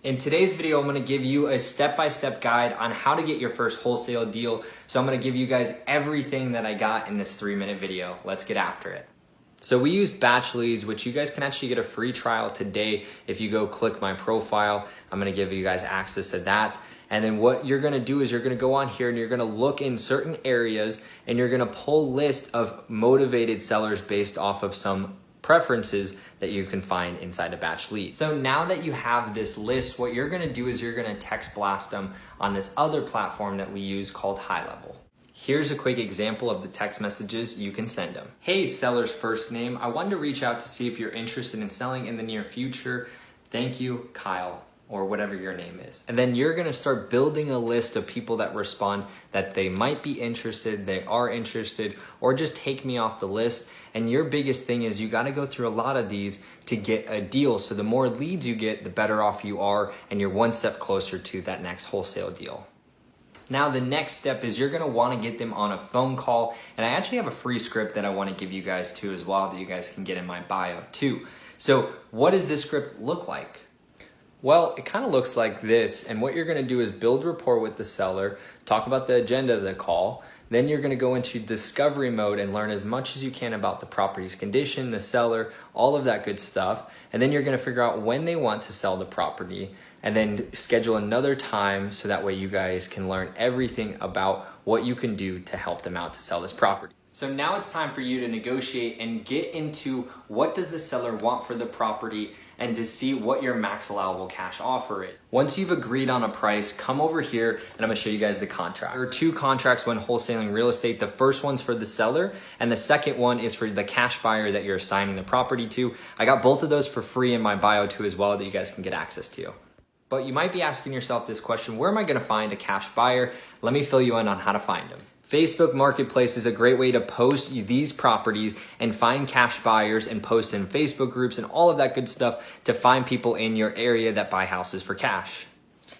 In today's video, I'm gonna give you a step-by-step guide on how to get your first wholesale deal. So I'm gonna give you guys everything that I got in this 3-minute video. Let's get after it. So we use batch leads, which you guys can actually get a free trial today. If you go click my profile, I'm gonna give you guys access to that. And then what you're gonna do is you're gonna go on here and you're gonna look in certain areas and you're gonna pull a list of motivated sellers based off of some preferences that you can find inside a batch lead. So now that you have this list, what you're gonna do is you're gonna text blast them on this other platform that we use called High Level. Here's a quick example of the text messages you can send them. Hey, seller's first name. I wanted to reach out to see if you're interested in selling in the near future. Thank you, Kyle, or whatever your name is. And then you're gonna start building a list of people that respond that they might be interested, they are interested, or just take me off the list. And your biggest thing is you gotta go through a lot of these to get a deal. So the more leads you get, the better off you are, and you're one step closer to that next wholesale deal. Now the next step is you're gonna wanna get them on a phone call, and I actually have a free script that I wanna give you guys too as well that you guys can get in my bio too. So what does this script look like? Well, it kind of looks like this, and what you're gonna do is build rapport with the seller, talk about the agenda of the call, then you're gonna go into discovery mode and learn as much as you can about the property's condition, the seller, all of that good stuff, and then you're gonna figure out when they want to sell the property, and then schedule another time so that way you guys can learn everything about what you can do to help them out to sell this property. So now it's time for you to negotiate and get into what does the seller want for the property and to see what your max allowable cash offer is. Once you've agreed on a price, come over here and I'm gonna show you guys the contract. There are 2 contracts when wholesaling real estate. The first one's for the seller and the second one is for the cash buyer that you're assigning the property to. I got both of those for free in my bio too as well that you guys can get access to. But you might be asking yourself this question, where am I gonna find a cash buyer? Let me fill you in on how to find them. Facebook Marketplace is a great way to post these properties and find cash buyers and post in Facebook groups and all of that good stuff to find people in your area that buy houses for cash.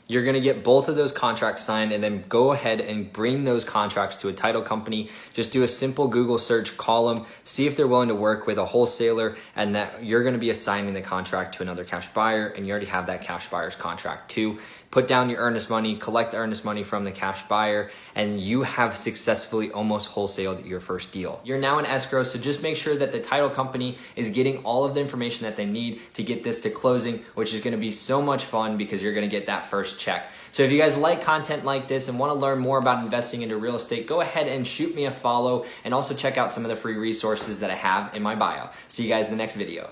You're gonna get both of those contracts signed and then go ahead and bring those contracts to a title company. Just do a simple Google search, call them, see if they're willing to work with a wholesaler and that you're gonna be assigning the contract to another cash buyer and you already have that cash buyer's contract too. Put down your earnest money, collect the earnest money from the cash buyer, and you have successfully almost wholesaled your first deal. You're now in escrow, so just make sure that the title company is getting all of the information that they need to get this to closing, which is gonna be so much fun because you're gonna get that first check. So if you guys like content like this and wanna learn more about investing into real estate, go ahead and shoot me a follow and also check out some of the free resources that I have in my bio. See you guys in the next video.